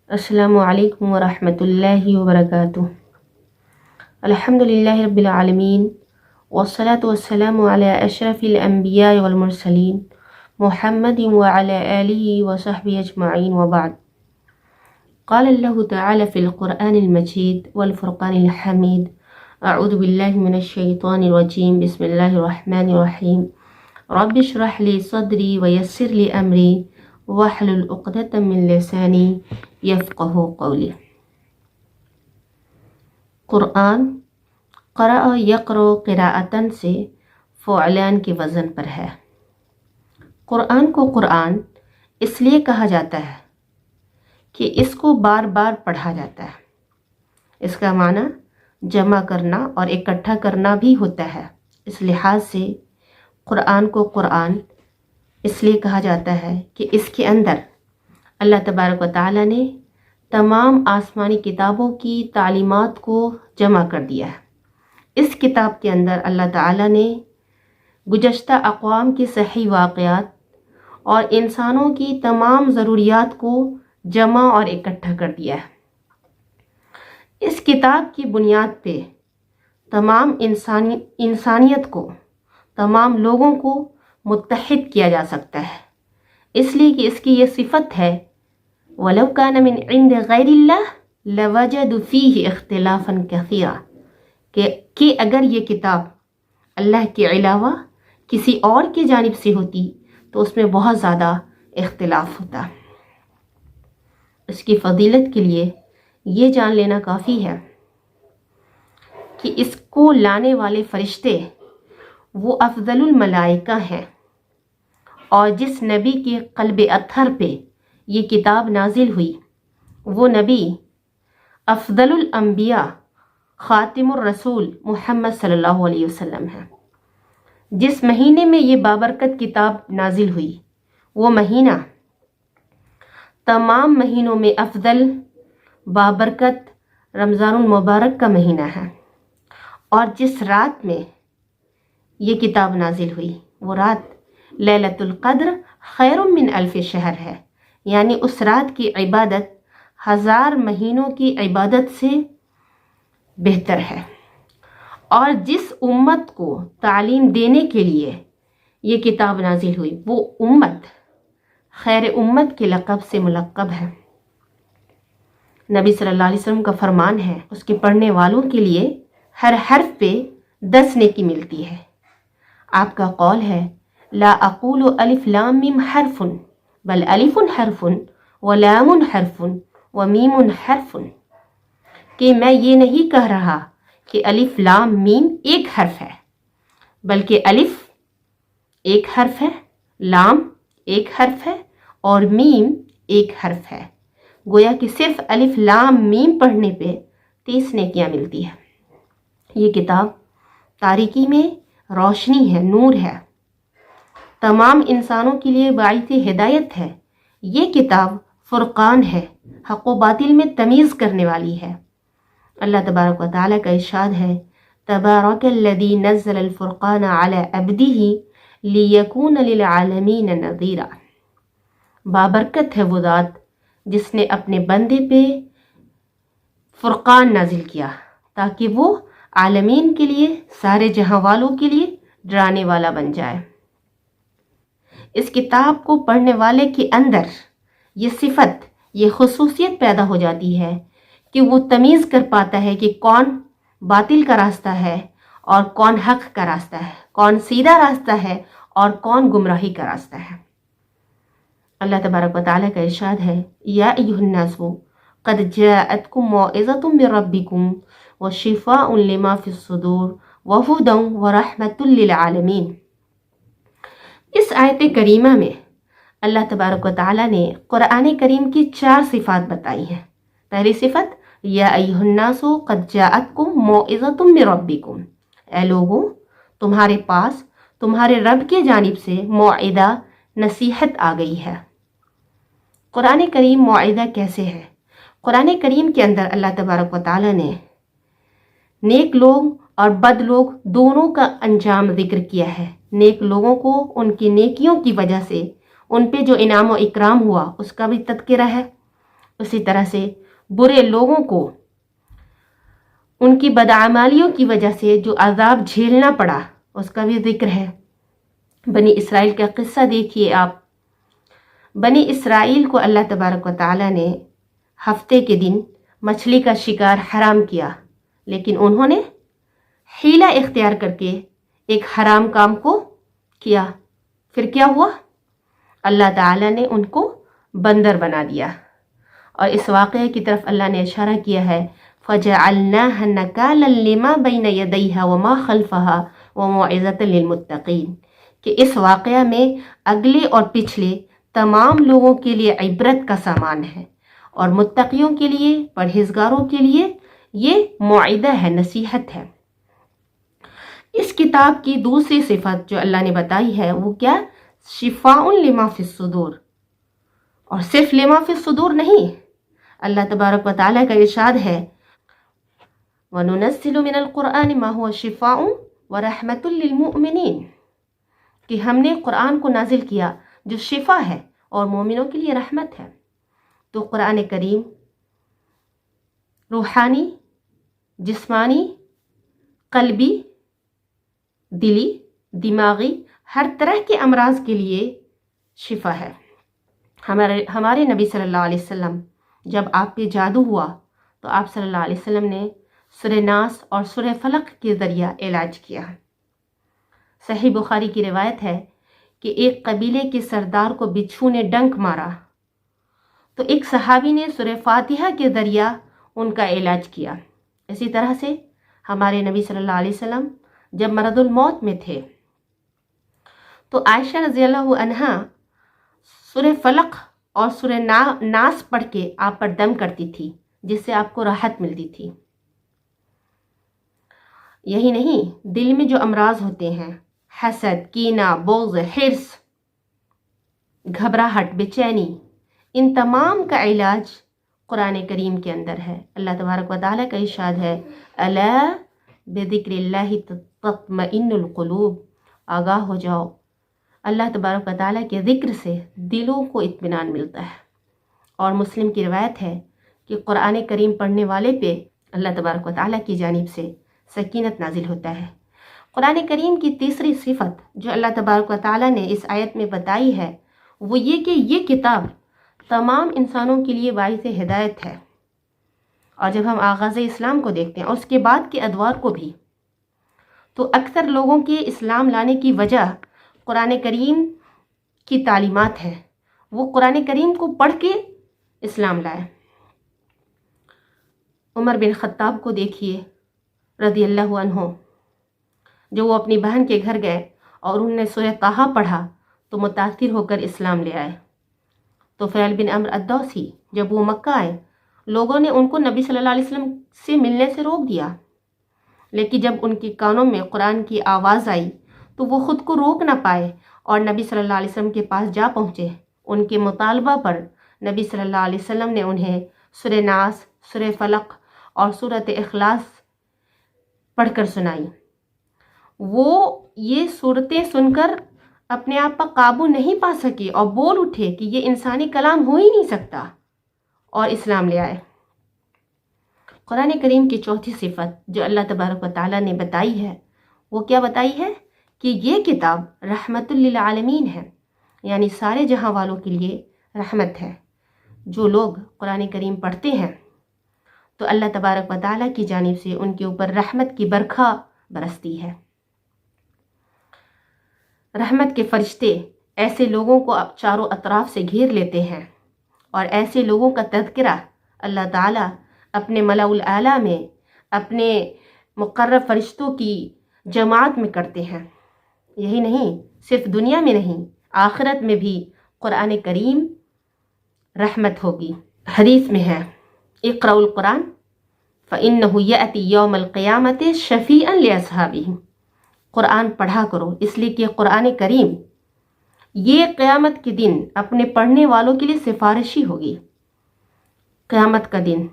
अस्सलामु अलैकुम वरहमतुल्लाहि वबरकातुह। अल्हम्दुलिल्लाहि रब्बिल आलमीन वस्सलातु वस्सलामु अला अशरफिल अंबिया वल मुरसलीन मुहम्मदिन व अला आलिहि व सहबिहि अजमईन व बाद। क़ाल अल्लाहु तआला फ़िल क़ुरआनिल मजीद वल फ़ुरक़ानिल हमीद। अऊज़ु बिल्लाहि मिनश शैतानिर रजीम। बिस्मिल्लाहिर रहमानिर रहीम। रब्बि इश्रह ली सदरी व यस्सिर ली अमरी वहलुल उक़दतम मिन लिसानी यफ़क़हू क़ौली। क़ुरआन क़रअ यक़रअ क़िराअतन से फ़ुअलान के वज़न पर है। क़ुरआन को क़ुरआन इसलिए कहा जाता है कि इसको बार बार पढ़ा जाता है। इसका माना जमा करना और इकट्ठा करना भी होता है। इस लिहाज से क़ुरआन को क़ुरआन इसलिए कहा जाता है कि इसके अंदर अल्लाह तबारक व तआला ने तमाम आसमानी किताबों की तालीमात को जमा कर दिया है। इस किताब के अंदर अल्लाह ताला ने गुज़श्ता अक़वाम के सही वाक़यात और इंसानों की तमाम ज़रूरियात को जमा और इकट्ठा कर दिया है। इस किताब की बुनियाद पे तमाम इंसानियत को, तमाम लोगों को मुत्तहिद किया जा सकता है, इसलिए कि इसकी ये सिफत है, वलौ कान मिन इंद गैरिल्लाह लवजदु फीहि इख्तिलाफन कसीरा, कि अगर ये किताब अल्लाह के अलावा किसी और की जानिब से होती तो उसमें बहुत ज़्यादा इख्तिलाफ होता। इसकी फ़जीलत के लिए ये जान लेना काफ़ी है कि इसको लाने वाले फ़रिश्ते वो अफ़ज़लुल मलाइका हैं, और जिस नबी के क़ल्ब अत्हर पे ये किताब नाजिल हुई वो नबी अफ़ज़लुल अंबिया ख़ातिमुर रसूल मुहम्मद सल्लल्लाहु अलैहि वसल्लम है। जिस महीने में ये बाबरकत किताब नाजिल हुई वो महीना तमाम महीनों में अफ़ज़ल बाबरकत रमज़ानुल मुबारक का महीना है, और जिस रात में ये किताब नाजिल हुई वो रात लैलतुल क़द्र खैरुम मिन अल्फ़ि शहर है, यानी उस रात की इबादत 1000 महीनों की इबादत से बेहतर है। और जिस उम्मत को तालीम देने के लिए ये किताब नाजिल हुई वो उम्मत खैर उम्मत के लक़ब से मुलक़्क़ब है। नबी सल्लल्लाहु अलैहि वसल्लम का फरमान है, उसके पढ़ने वालों के लिए हर हर्फ पे 10 नेकी मिलती है। आपका कौल है, ला अक़ूलु अलिफ लाम मीम हर्फुन बल अलिफुन हर्फुन व लामुन हर्फुन व मीमुन हर्फुन, कि मैं ये नहीं कह रहा कि अलिफ लाम मीम एक हर्फ है, बल्कि अलिफ एक हर्फ है, लाम एक हर्फ है और मीम एक हर्फ है। गोया कि सिर्फ अलिफ लाम मीम पढ़ने पे 30 नेकियां मिलती है। ये किताब तारीकी में रोशनी है, नूर है, तमाम इंसानों के लिए बाइस हिदायत है। ये किताब फ़ुरक़ान है, हक़ व बातिल में तमीज़ करने वाली है। अल्लाह तबारक व तआला का इरशाद है, तबारकल्लज़ी नज़्ज़लल फ़ुरक़ान अला अब्दिही लियकून लिल आलमीन नज़ीरा। बाबरकत है वो ज़ात जिसने अपने बंदे पे फ़ुरक़ान नाजिल किया ताकि वो आलमीन के लिए, सारे जहां वालों के लिए डराने वाला बन जाए। इस किताब को पढ़ने वाले के अंदर ये सिफत, ये खुसूसियत पैदा हो जाती है कि वो तमीज़ कर पाता है कि कौन बातिल का रास्ता है और कौन हक़ का रास्ता है, कौन सीधा रास्ता है और कौन गुमराही का रास्ता है। अल्लाह तबारक व तआला का इरशाद है, या अय्युहन्नासु क़द जाअतकुम मौइज़तुम मिर रब्बिकुम व शिफ़ाउन लिमा फ़िस्सुदूर व हुदन व रहमतुल लिल आलमीन। इस आयत करीमा में अल्लाह तबारक व तआला ने क़ुरआन करीम की 4 सिफ़ात बताई हैं। पहली सिफ़त, या अय्युहन्नासु क़द जाअतकुम मौइज़तुम मिर रब्बिकुम, ऐ लोगों तुम्हारे पास तुम्हारे रब के जानिब से मौइदा, नसीहत आ गई है। कुरान करीम मौइदा कैसे है? कुरान करीम के अंदर अल्लाह तबारक व तआला ने नेक लोग और बद लोग दोनों का अंजाम जिक्र किया है। नेक लोगों को उनकी नेकियों की वजह से उन पे जो इनाम व इकराम हुआ उसका भी तज़किरा है, उसी तरह से बुरे लोगों को उनकी बदआमालियों की वजह से जो अजाब झेलना पड़ा उसका भी जिक्र है। बनी इसराइल का किस्सा देखिए आप। बनी इसराइल को अल्लाह तबारक व तआला ने हफ्ते के दिन मछली का शिकार हराम किया, लेकिन उन्होंने हीला इख्तियार करके एक हराम काम को किया। फिर क्या हुआ? अल्लाह ताला ने उनको बंदर बना दिया। और इस वाक़े की तरफ अल्लाह ने इशारा किया है, फ़जअलनाहा नकालन लिमा बैन यदैहा व मा खल्फहा व मौइज़तन लिलमुत्तक़ीन, कि इस वाक़या में अगले और पिछले तमाम लोगों के लिए इबरत का सामान है और मुत्तक़ियों के लिए, परहेज़गारों के लिए ये मौइदा है, नसीहत है। इस किताब की दूसरी सिफत जो अल्लाह ने बताई है वो क्या? शिफाउन लिमा फिस सुदूर। और सिर्फ लिमा फिस सुदूर नहीं, अल्लाह तबारक व तआला का इरशाद है, वनुनस्सिलु मिनल कुरआन मा हुवा शिफाउन व रहमतुल लिल मुमिनीन, कि हमने कुरान को नाजिल किया जो शिफा है और मोमिनों के लिए रहमत है। तो कुरान करीम रूहानी, जिस्मानी, कल्बी, दिली, दिमागी हर तरह के अमराज के लिए शिफा है। हमारे नबी सल्लल्लाहु अलैहि वसल्लम जब आप पे जादू हुआ तो आप सल्लल्लाहु अलैहि वसल्लम ने सूरह नास और सूरह फलक के ज़रिया इलाज किया। सही बुखारी की रिवायत है कि एक कबीले के सरदार को बिच्छू ने डंक मारा तो एक सहाबी ने सूरह फातिहा के ज़रिया उनका इलाज किया। इसी तरह से हमारे नबी सल्लल्लाहु अलैहि वसल्लम जब मरदुल मौत में थे तो आयशा रज़ियल्लाहु अन्हा सूरह फलक और सूरह नास पढ़ के आप पर दम करती थी, जिससे आपको राहत मिलती थी। यही नहीं, दिल में जो अमराज होते हैं, हसद, कीना, बोझ, हिर्स, घबराहट, बेचैनी, इन तमाम का इलाज कुरान करीम के अंदर है। अल्लाह तबारक व तआला का इरशाद है, अला बिज़िक्रिल्लाहि तत्मइन्नुल क़ुलूब, आगाह हो जाओ, अल्लाह तबारक व तआला के ज़िक्र से दिलों को इत्मीनान मिलता है। और मुस्लिम की रिवायत है कि कुरान करीम पढ़ने वाले पे अल्लाह तबारक व तआला की जानिब से सकीनत नाजिल होता है। कुरान करीम की तीसरी सिफत जो अल्लाह तबारक व तआला ने इस आयत में बताई है वो ये कि ये किताब तमाम इंसानों के लिए बाइस हिदायत है। और जब हम आगाज़ इस्लाम को देखते हैं और उसके बाद के अदवार को भी, तो अक्सर लोगों के इस्लाम लाने की वजह कुरान करीम की तालीमात है। वो कुरान करीम को पढ़ के इस्लाम लाए। उमर बिन ख़त्ताब को देखिए रज़ियल्लाहु अन्हु, जो वो अपनी बहन के घर गए और उन्होंने सूरह ताहा पढ़ा तो मुतासिर होकर इस्लाम ले आए। तो फ़ैल बिन अम्र अद्दौसी जब वो मक्का आए, लोगों ने उनको नबी सल्लल्लाहु अलैहि वसल्लम से मिलने से रोक दिया, लेकिन जब उनके कानों में कुरान की आवाज़ आई तो वो ख़ुद को रोक ना पाए और नबी सल्लल्लाहु अलैहि वसल्लम के पास जा पहुँचे। उनके मुतालबा पर नबी सल्लल्लाहु अलैहि वसल्लम ने उन्हें सूरह नास, सूरह फलक और सूरत इखलास पढ़कर सुनाई। वो ये सूरतें सुनकर अपने आप पर काबू नहीं पा सके और बोल उठे कि ये इंसानी कलाम हो ही नहीं सकता, और इस्लाम ले आए। कुरान करीम की चौथी सिफत जो अल्लाह तबारक व तआला ने बताई है वो क्या बताई है कि ये किताब रहमतुल लिल आलमीन है, यानी सारे जहां वालों के लिए रहमत है। जो लोग कुरान करीम पढ़ते हैं तो अल्लाह तबारक व तआला की जानिब से उनके ऊपर रहमत की बरखा बरसती है। रहमत के फरिश्ते ऐसे लोगों को अब चारों अतराफ से घेर लेते हैं और ऐसे लोगों का तज़किरा अल्लाह ताला अपने मलाउल आला में अपने मुक़र्रब फरिश्तों की जमात में करते हैं। यही नहीं, सिर्फ दुनिया में नहीं, आखिरत में भी कुरान करीम रहमत होगी। हदीस में है, इक़राउल कुरान फ़इन्नहु यअती यौमल क़ियामति शफ़ीअन लिअस्हाबिही, कुरान पढ़ा करो इसलिए कि कुरान करीम ये क़यामत के दिन अपने पढ़ने वालों के लिए सिफारिशी होगी। क़यामत का दिन,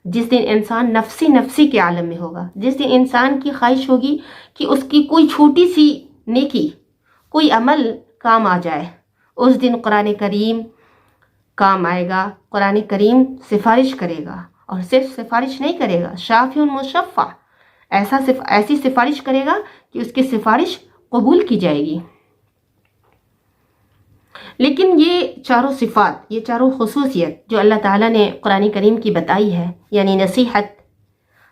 जिस दिन इंसान नफ्सी नफ्सी के आलम में होगा, जिस दिन इंसान की ख्वाहिश होगी कि उसकी कोई छोटी सी नेकी, कोई अमल काम आ जाए, उस दिन कुरान करीम کام آئے گا. قرآن کریم سفارش کرے گا، اور صرف سفارش نہیں کرے گا، شافع مشفع، ایسی سفارش کرے گا کہ اس کی سفارش قبول کی جائے گی. لیکن یہ چاروں صفات، یہ چاروں خصوصیت جو اللہ تعالیٰ نے قرآن کریم کی بتائی ہے، یعنی نصیحت،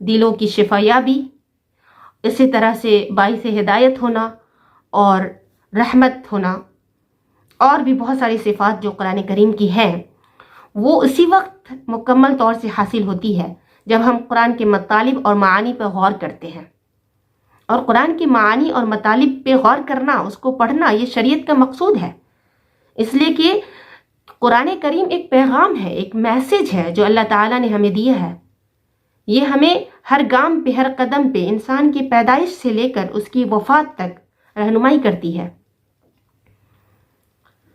دلوں کی شفا یابی، اسی طرح سے باعث ہدایت ہونا اور رحمت ہونا، اور بھی بہت ساری صفات جو قرآن کریم کی ہیں، وہ اسی وقت مکمل طور سے حاصل ہوتی ہے جب ہم قرآن کے مطالب اور معانی پر غور کرتے ہیں. اور قرآن کے معانی اور مطالب پہ غور کرنا، اس کو پڑھنا، یہ شریعت کا مقصود ہے. اس لیے کہ قرآن کریم ایک پیغام ہے، ایک میسج ہے جو اللہ تعالیٰ نے ہمیں دیا ہے. یہ ہمیں ہر گام پہ، ہر قدم پہ، انسان کی پیدائش سے لے کر اس کی وفات تک رہنمائی کرتی ہے.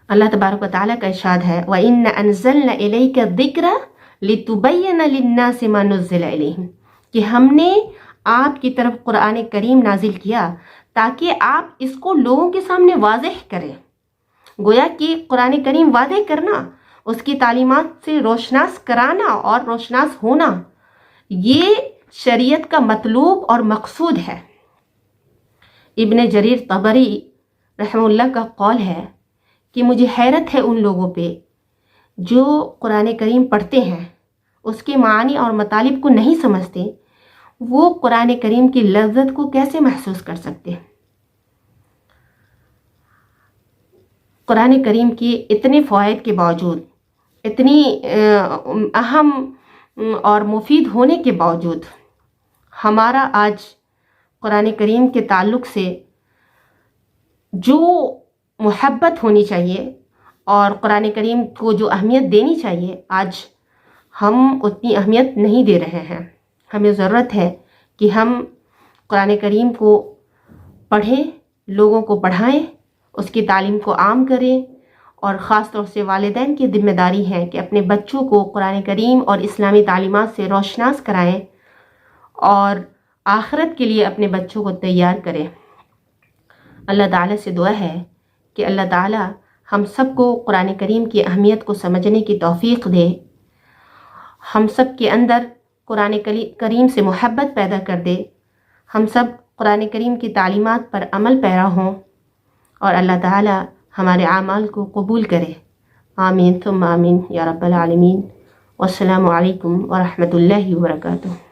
اللہ تبارک و تعالیٰ کا ارشاد ہے وَإِنَّ أَنزَلْنَا إِلَيْكَ الذِّكْرَ لِتُبَيِّنَ لِلنَّاسِ مَا نُزِّلَ إِلَيْهِمْ، کہ ہم نے آپ کی طرف قرآن کریم نازل کیا تاکہ آپ اس کو لوگوں کے سامنے واضح کریں. گویا کہ قرآن کریم واضح کرنا، اس کی تعلیمات سے روشناس کرانا اور روشناس ہونا، یہ شریعت کا مطلوب اور مقصود ہے. ابن جریر طبری رحمہ اللہ کا قول ہے کہ مجھے حیرت ہے ان لوگوں پہ جو قرآن کریم پڑھتے ہیں، اس کے معانی اور مطالب کو نہیں سمجھتے، وہ قرآن کریم کی لذت کو کیسے محسوس کر سکتے؟ قرآن کریم کی اتنے فوائد کے باوجود، اتنی اہم اور مفید ہونے کے باوجود، ہمارا آج قرآن کریم کے تعلق سے جو محبت ہونی چاہیے اور قرآن کریم کو جو اہمیت دینی چاہیے، آج ہم اتنی اہمیت نہیں دے رہے ہیں. ہمیں ضرورت ہے کہ ہم قرآن کریم کو پڑھیں، لوگوں کو پڑھائیں، اس کی تعلیم کو عام کریں، اور خاص طور سے والدین کی ذمہ داری ہے کہ اپنے بچوں کو قرآن کریم اور اسلامی تعلیمات سے روشناس کرائیں اور آخرت کے لیے اپنے بچوں کو تیار کریں. اللہ تعالیٰ سے دعا ہے کہ اللہ تعالیٰ ہم سب کو قرآن کریم کی اہمیت کو سمجھنے کی توفیق دے، ہم سب کے اندر قرآن کریم سے محبت پیدا کر دے، ہم سب قرآن کریم کی تعلیمات پر عمل پیرا ہوں، اور اللہ تعالیٰ ہمارے اعمال کو قبول کرے. آمین ثم آمین یا رب العالمین. والسلام علیکم ورحمۃ اللہ وبرکاتہ.